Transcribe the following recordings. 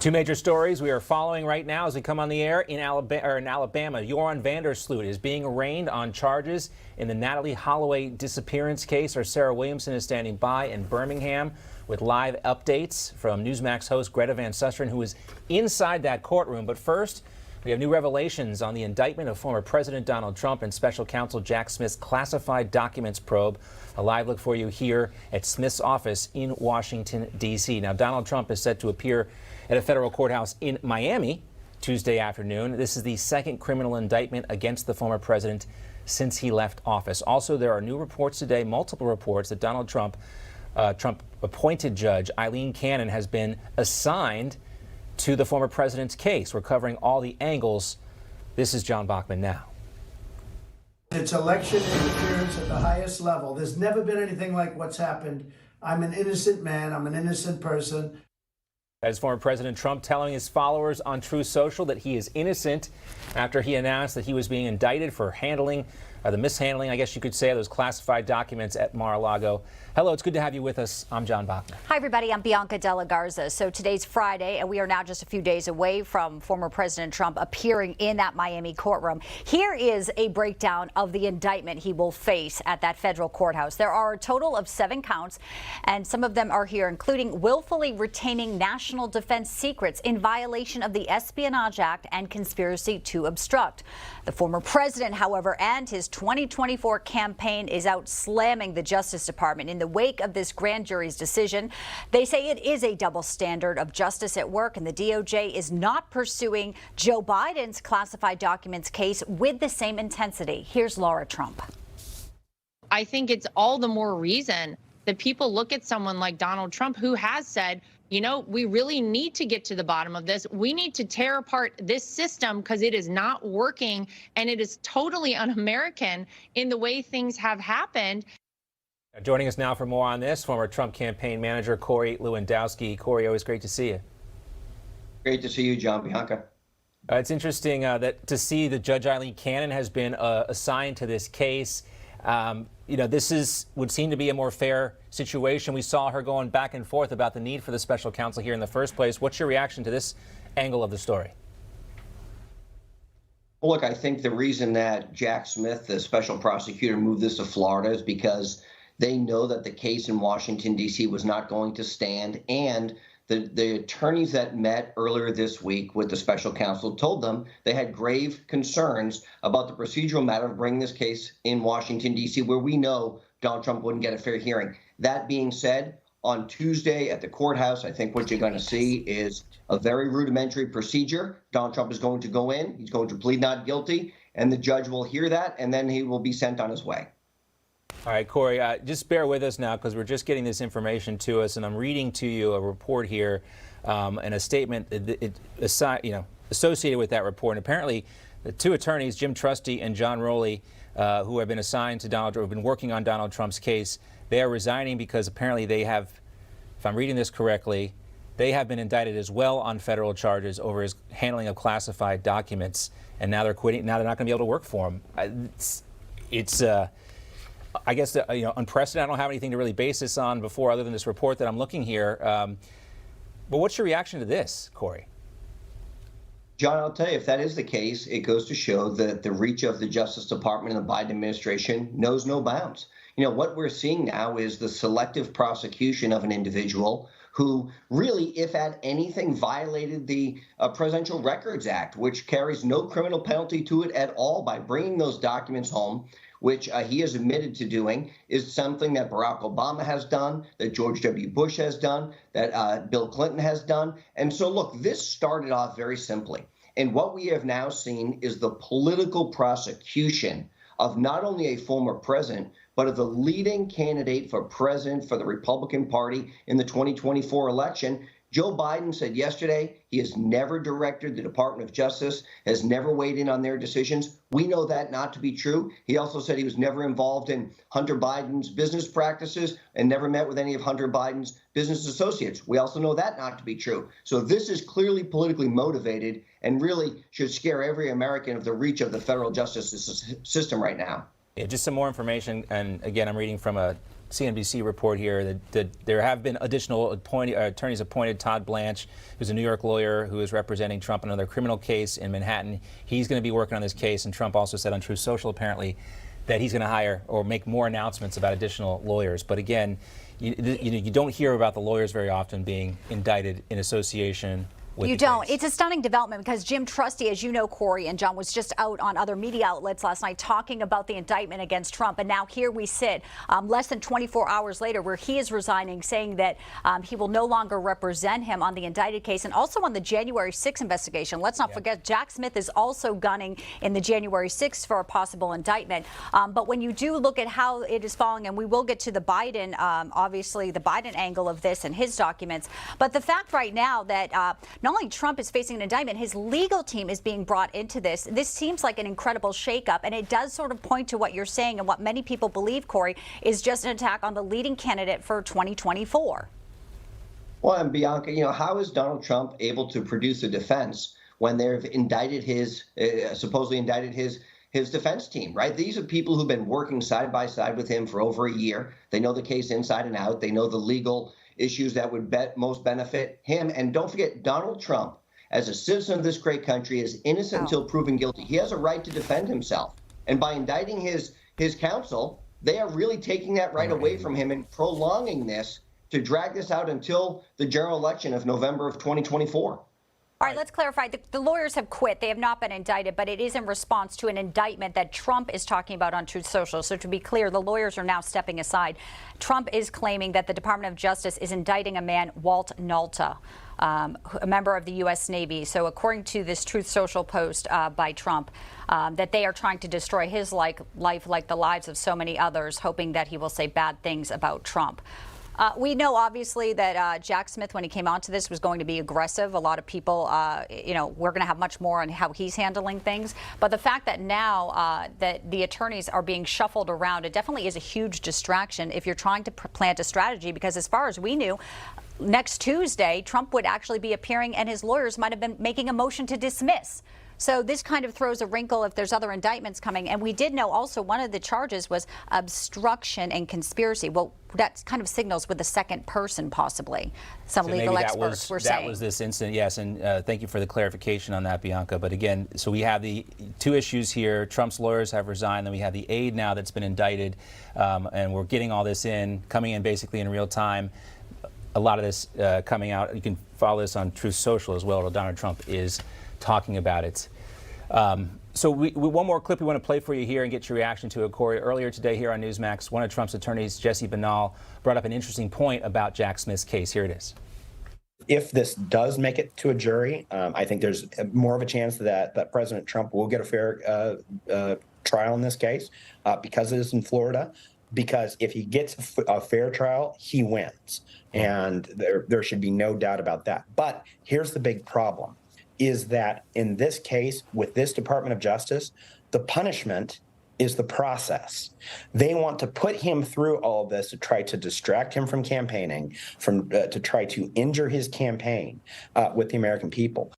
Two major stories we are following right now as we come on the air in Alabama. Joran Vandersloot is being arraigned on charges in the Natalie Holloway disappearance case. Our Sarah Williamson is standing by in Birmingham with live updates from Newsmax host Greta Van Susteren, who is inside that courtroom. But first, we have new revelations on the indictment of former President Donald Trump and special counsel Jack Smith's classified documents probe. A live look for you here at Smith's office in Washington, D.C. Now, Donald Trump is set to appear at a federal courthouse in Miami Tuesday afternoon. This is the second criminal indictment against the former president since he left office. Also, there are new reports today, multiple reports, that Donald Trump appointed judge Eileen Cannon has been assigned to the former president's case. We're covering all the angles. This is John Bachman Now. It's election interference at the highest level. There's never been anything like what's happened. I'm an innocent man. I'm an innocent person. As former President Trump telling his followers on Truth Social that he is innocent after he announced that he was being indicted for handling, the mishandling, I guess you could say, of those classified documents at Mar-a-Lago. Hello, it's good to have you with us. I'm John Bachman. Hi, everybody. I'm Bianca Della Garza. So today's Friday, and we are now just a few days away from former President Trump appearing in that Miami courtroom. Here is a breakdown of the indictment he will face at that federal courthouse. There are a total of 7 counts, and some of them are here, including willfully retaining national defense secrets in violation of the Espionage Act and conspiracy to obstruct. The former president, however, and his 2024 campaign is out slamming the Justice Department in the wake of this grand jury's decision. They say it is a double standard of justice at work, and the DOJ is not pursuing Joe Biden's classified documents case with the same intensity. Here's Laura Trump. I think it's all the more reason that people look at someone like Donald Trump, who has said, you know, we really need to get to the bottom of this. We need to tear apart this system because it is not working and it is totally un-American in the way things have happened. Joining us now for more on this, former Trump campaign manager Corey Lewandowski. Corey, always great to see you. Great to see you, John. Bianca. It's interesting that to see that Judge Eileen Cannon has been assigned to this case. You know, would seem to be a more fair situation. We saw her going back and forth about the need for the special counsel here in the first place. What's your reaction to this angle of the story? Well, look, I think the reason that Jack Smith, the special prosecutor, moved this to Florida is because they know that the case in Washington, D.C. was not going to stand, and the attorneys that met earlier this week with the special counsel told them they had grave concerns about the procedural matter of bringing this case in Washington, D.C., where we know Donald Trump wouldn't get a fair hearing. That being said, on Tuesday at the courthouse, I think what you're going to see is a very rudimentary procedure. Donald Trump is going to go in, he's going to plead not guilty, and the judge will hear that, and then he will be sent on his way. All right, Corey, just bear with us now because we're just getting this information to us, and I'm reading to you a report here and a statement associated with that report. And apparently, the 2 attorneys, Jim Trusty and John Rowley, who have been assigned to Donald Trump, have been working on Donald Trump's case, they are resigning because apparently they have, if I'm reading this correctly, they have been indicted as well on federal charges over his handling of classified documents, and now they're quitting. Now they're not going to be able to work for him. It's I guess, unprecedented. I don't have anything to really base this on before other than this report that I'm looking here. But what's your reaction to this, Corey? John, I'll tell you, if that is the case, it goes to show that the reach of the Justice Department and the Biden administration knows no bounds. You know, what we're seeing now is the selective prosecution of an individual who really, if at anything, violated the Presidential Records Act, which carries no criminal penalty to it at all by bringing those documents home, which he has admitted to doing, is something that Barack Obama has done, that George W. Bush has done, that Bill Clinton has done. And so, look, this started off very simply. And what we have now seen is the political prosecution of not only a former president, but of the leading candidate for president for the Republican Party in the 2024 election. Joe Biden said yesterday he has never directed the Department of Justice, has never weighed in on their decisions. We know that not to be true. He also said he was never involved in Hunter Biden's business practices and never met with any of Hunter Biden's business associates. We also know that not to be true. So this is clearly politically motivated and really should scare every American of the reach of the federal justice system right now. Yeah, just some more information. And again, I'm reading from a CNBC report here that there have been additional attorneys appointed. Todd Blanche, who's a New York lawyer who is representing Trump in another criminal case in Manhattan. He's going to be working on this case, and Trump also said on Truth Social apparently that he's going to hire or make more announcements about additional lawyers. But again, you don't hear about the lawyers very often being indicted in association with You the don't. case. It's a stunning development because Jim Trusty, as you know, Corey and John, was just out on other media outlets last night talking about the indictment against Trump. And now here we sit less than 24 hours later where he is resigning, saying that he will no longer represent him on the indicted case and also on the January 6th investigation. Let's not forget, Jack Smith is also gunning in the January 6th for a possible indictment. But when you do look at how it is falling, and we will get to the Biden, obviously the Biden angle of this and his documents, but the fact right now that not only Trump is facing an indictment, his legal team is being brought into this. This seems like an incredible shakeup, and it does sort of point to what you're saying and what many people believe, Corey, is just an attack on the leading candidate for 2024. Well, and Bianca, how is Donald Trump able to produce a defense when they've indicted supposedly indicted his defense team, right? These are people who've been working side by side with him for over a year. They know the case inside and out. They know the legal issues that would most benefit him. And don't forget, Donald Trump, as a citizen of this great country, is innocent until proven guilty. He has a right to defend himself. And by indicting his counsel, they are really taking that right away from him and prolonging this to drag this out until the general election of November of 2024. All right, let's clarify. The lawyers have quit. They have not been indicted, but it is in response to an indictment that Trump is talking about on Truth Social. So to be clear, the lawyers are now stepping aside. Trump is claiming that the Department of Justice is indicting a man, Walt Nauta, a member of the U.S. Navy. So according to this Truth Social post by Trump, that they are trying to destroy his life like the lives of so many others, hoping that he will say bad things about Trump. We know, obviously, that Jack Smith, when he came onto this, was going to be aggressive. A lot of people, we're going to have much more on how he's handling things. But the fact that now that the attorneys are being shuffled around, it definitely is a huge distraction if you're trying to plant a strategy, because as far as we knew, next Tuesday, Trump would actually be appearing and his lawyers might have been making a motion to dismiss. So this kind of throws a wrinkle if there's other indictments coming. And we did know also one of the charges was obstruction and conspiracy. Well, that kind of signals with the second person, possibly. Some legal experts were saying. That was this incident, yes. And thank you for the clarification on that, Bianca. But again, so we have the two issues here. Trump's lawyers have resigned. Then we have the aide now that's been indicted. And we're getting all this coming in basically in real time. A lot of this coming out. You can follow this on Truth Social as well. Donald Trump is talking about it. So one more clip we want to play for you here and get your reaction to it, Corey. Earlier today here on Newsmax, one of Trump's attorneys, Jesse Banal, brought up an interesting point about Jack Smith's case. Here it is. If this does make it to a jury, I think there's more of a chance that President Trump will get a fair trial in this case because it is in Florida. Because if he gets a fair trial, he wins. And there should be no doubt about that. But here's the big problem. Is that in this case, with this Department of Justice, the punishment is the process. They want to put him through all of this to try to distract him from campaigning, to try to injure his campaign with the American people.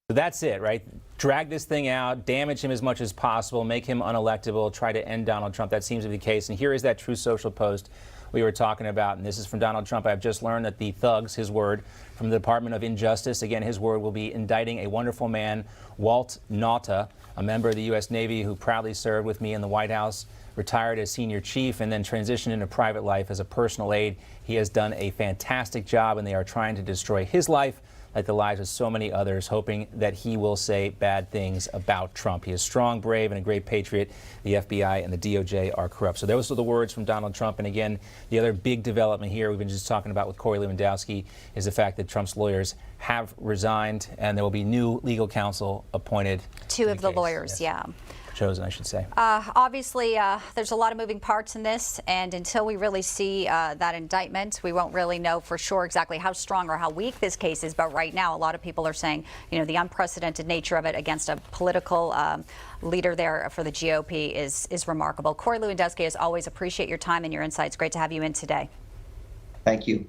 So that's it, right? Drag this thing out, damage him as much as possible, make him unelectable, try to end Donald Trump. That seems to be the case. And here is that Truth Social post we were talking about, and this is from Donald Trump. I've just learned that the thugs, his word, from the Department of Injustice, again, his word, will be indicting a wonderful man, Walt Nauta, a member of the U.S. Navy who proudly served with me in the White House, retired as senior chief, and then transitioned into private life as a personal aide. He has done a fantastic job, and they are trying to destroy his life like the lives of so many others, hoping that he will say bad things about Trump. He is strong, brave, and a great patriot. The FBI and the DOJ are corrupt. So those are the words from Donald Trump. And again, the other big development here we've been just talking about with Corey Lewandowski is the fact that Trump's lawyers have resigned, and there will be new legal counsel appointed. Two of the lawyers, yes. yeah. Chosen, I should say. Obviously, there's a lot of moving parts in this, and until we really see that indictment, we won't really know for sure exactly how strong or how weak this case is. But right now, a lot of people are saying, the unprecedented nature of it against a political leader there for the GOP is remarkable. Corey Lewandowski, as always, appreciate your time and your insights. Great to have you in today. Thank you.